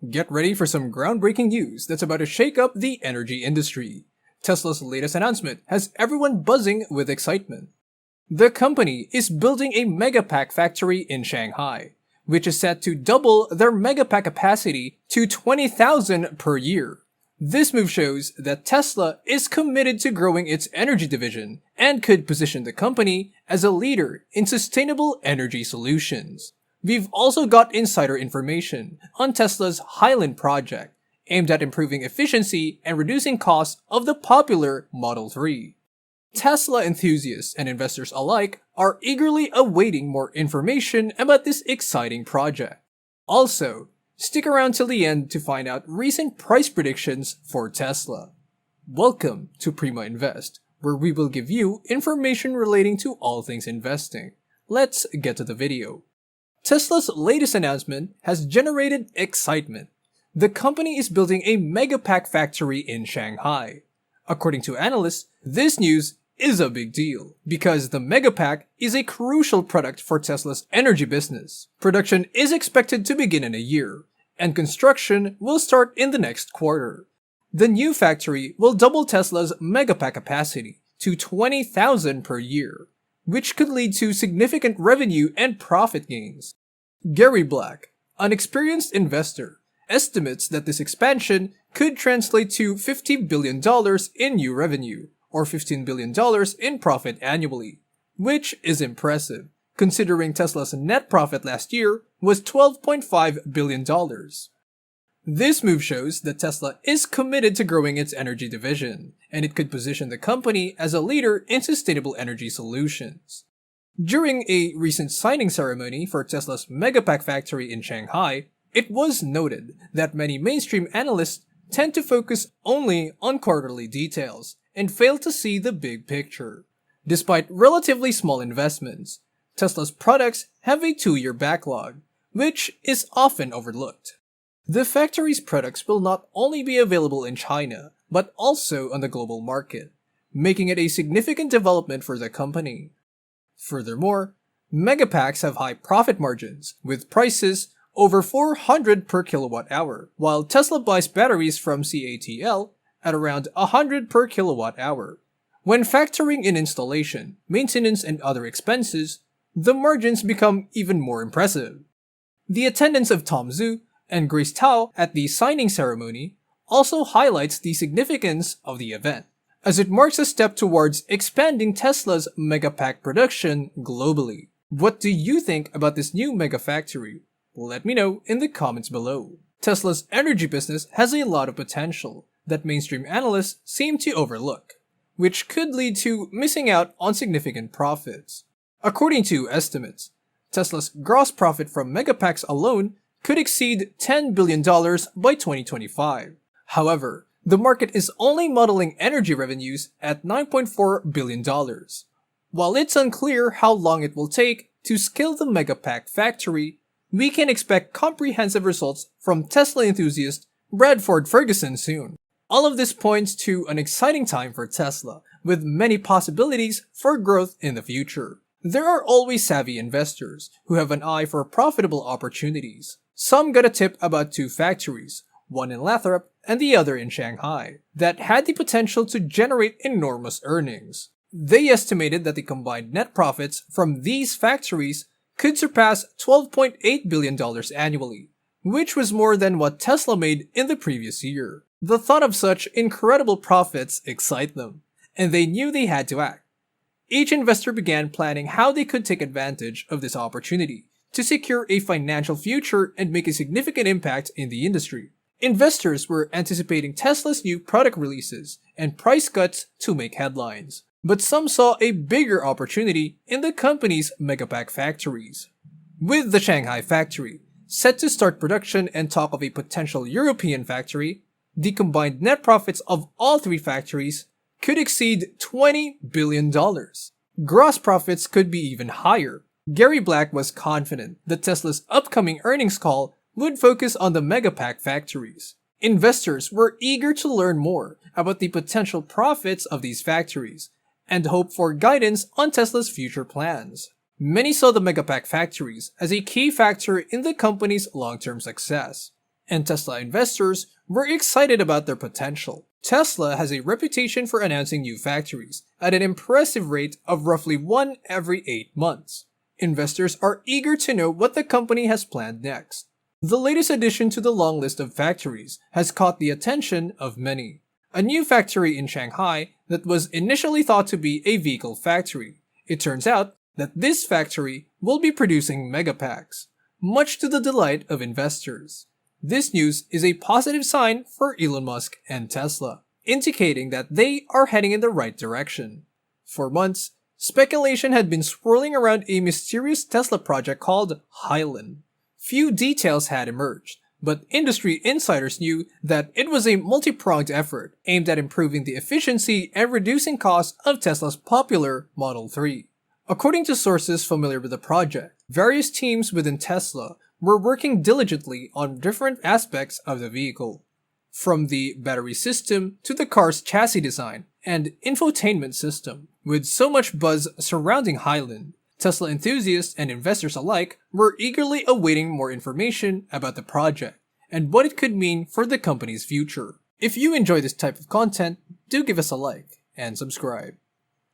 Get ready for some groundbreaking news that's about to shake up the energy industry. Tesla's latest announcement has everyone buzzing with excitement. The company is building a Megapack factory in Shanghai, which is set to double their Megapack capacity to 20,000 per year. This move shows that Tesla is committed to growing its energy division and could position the company as a leader in sustainable energy solutions. We've also got insider information on Tesla's Highland project, aimed at improving efficiency and reducing costs of the popular Model 3. Tesla enthusiasts and investors alike are eagerly awaiting more information about this exciting project. Also, stick around till the end to find out recent price predictions for Tesla. Welcome to Prima Invest, where we will give you information relating to all things investing. Let's get to the video. Tesla's latest announcement has generated excitement. The company is building a Megapack factory in Shanghai. According to analysts, this news is a big deal because the Megapack is a crucial product for Tesla's energy business. Production is expected to begin in a year, and construction will start in the next quarter. The new factory will double Tesla's Megapack capacity to 20,000 per year, which could lead to significant revenue and profit gains. Gary Black, an experienced investor, estimates that this expansion could translate to $50 billion in new revenue, or $15 billion in profit annually, which is impressive, considering Tesla's net profit last year was $12.5 billion. This move shows that Tesla is committed to growing its energy division, and it could position the company as a leader in sustainable energy solutions. During a recent signing ceremony for Tesla's Megapack factory in Shanghai, it was noted that many mainstream analysts tend to focus only on quarterly details and fail to see the big picture. Despite relatively small investments, Tesla's products have a 2-year backlog, which is often overlooked. The factory's products will not only be available in China, but also on the global market, making it a significant development for the company. Furthermore, Megapacks have high profit margins, with prices over $400 per kilowatt hour, while Tesla buys batteries from CATL at around $100 per kilowatt hour. When factoring in installation, maintenance, and other expenses, the margins become even more impressive. The attendance of Tom Zhu and Grace Tao at the signing ceremony also highlights the significance of the event, as it marks a step towards expanding Tesla's Megapack production globally. What do you think about this new mega factory? Let me know in the comments below. Tesla's energy business has a lot of potential that mainstream analysts seem to overlook, which could lead to missing out on significant profits. According to estimates, Tesla's gross profit from Megapacks alone could exceed $10 billion by 2025. However, the market is only modeling energy revenues at $9.4 billion. While it's unclear how long it will take to scale the Megapack factory, we can expect comprehensive results from Tesla enthusiast Bradford Ferguson soon. All of this points to an exciting time for Tesla, with many possibilities for growth in the future. There are always savvy investors who have an eye for profitable opportunities. Some got a tip about 2 factories, one in Lathrop and the other in Shanghai, that had the potential to generate enormous earnings. They estimated that the combined net profits from these factories could surpass $12.8 billion annually, which was more than what Tesla made in the previous year. The thought of such incredible profits excited them, and they knew they had to act. Each investor began planning how they could take advantage of this opportunity to secure a financial future and make a significant impact in the industry. Investors were anticipating Tesla's new product releases and price cuts to make headlines, but some saw a bigger opportunity in the company's Megapack factories. With the Shanghai factory set to start production and talk of a potential European factory, the combined net profits of all 3 factories could exceed $20 billion. Gross profits could be even higher. Gary Black was confident that Tesla's upcoming earnings call would focus on the Megapack factories. Investors were eager to learn more about the potential profits of these factories and hope for guidance on Tesla's future plans. Many saw the Megapack factories as a key factor in the company's long-term success, and Tesla investors were excited about their potential. Tesla has a reputation for announcing new factories at an impressive rate of roughly one every 8 months. Investors are eager to know what the company has planned next. The latest addition to the long list of factories has caught the attention of many. A new factory in Shanghai that was initially thought to be a vehicle factory. It turns out that this factory will be producing Megapacks, much to the delight of investors. This news is a positive sign for Elon Musk and Tesla, indicating that they are heading in the right direction. For months, speculation had been swirling around a mysterious Tesla project called Highland. Few details had emerged, but industry insiders knew that it was a multi-pronged effort aimed at improving the efficiency and reducing costs of Tesla's popular Model 3. According to sources familiar with the project, various teams within Tesla were working diligently on different aspects of the vehicle, from the battery system to the car's chassis design and infotainment system. With so much buzz surrounding Highland, Tesla enthusiasts and investors alike were eagerly awaiting more information about the project and what it could mean for the company's future. If you enjoy this type of content, do give us a like and subscribe.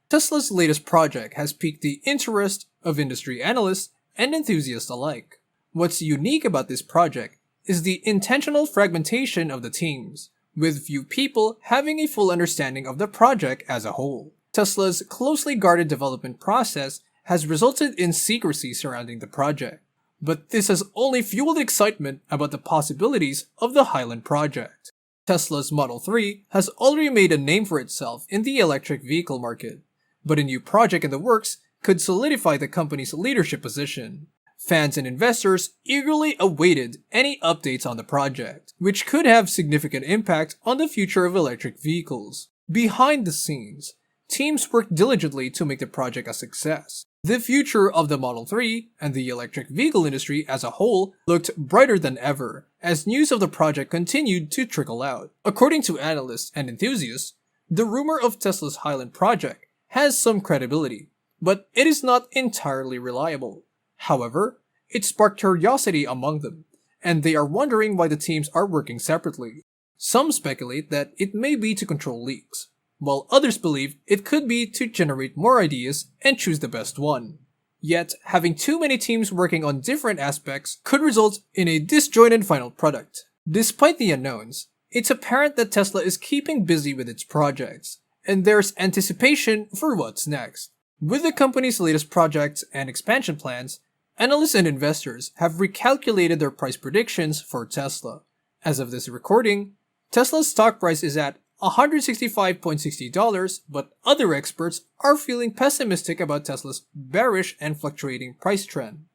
Tesla's latest project has piqued the interest of industry analysts and enthusiasts alike. What's unique about this project is the intentional fragmentation of the teams, with few people having a full understanding of the project as a whole. Tesla's closely guarded development process has resulted in secrecy surrounding the project, but this has only fueled excitement about the possibilities of the Highland project. Tesla's Model 3 has already made a name for itself in the electric vehicle market, but a new project in the works could solidify the company's leadership position. Fans and investors eagerly awaited any updates on the project, which could have significant impact on the future of electric vehicles. Behind the scenes, teams worked diligently to make the project a success. The future of the Model 3 and the electric vehicle industry as a whole looked brighter than ever as news of the project continued to trickle out. According to analysts and enthusiasts, the rumor of Tesla's Highland project has some credibility, but it is not entirely reliable. However, it sparked curiosity among them, and they are wondering why the teams are working separately. Some speculate that it may be to control leaks, while others believe it could be to generate more ideas and choose the best one. Yet, having too many teams working on different aspects could result in a disjointed final product. Despite the unknowns, it's apparent that Tesla is keeping busy with its projects, and there's anticipation for what's next. With the company's latest projects and expansion plans, analysts and investors have recalculated their price predictions for Tesla. As of this recording, Tesla's stock price is at $165.60, but other experts are feeling pessimistic about Tesla's bearish and fluctuating price trend,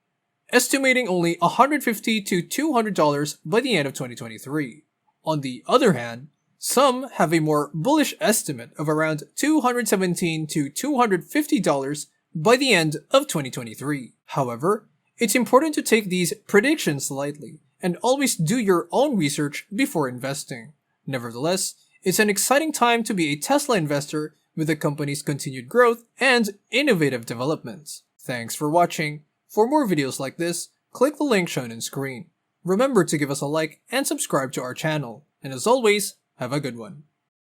estimating only $150 to $200 by the end of 2023. On the other hand, some have a more bullish estimate of around $217 to $250 by the end of 2023. However, it's important to take these predictions lightly and always do your own research before investing. Nevertheless, it's an exciting time to be a Tesla investor with the company's continued growth and innovative developments. Thanks for watching. For more videos like this, click the link shown on screen. Remember to give us a like and subscribe to our channel. And as always, have a good one.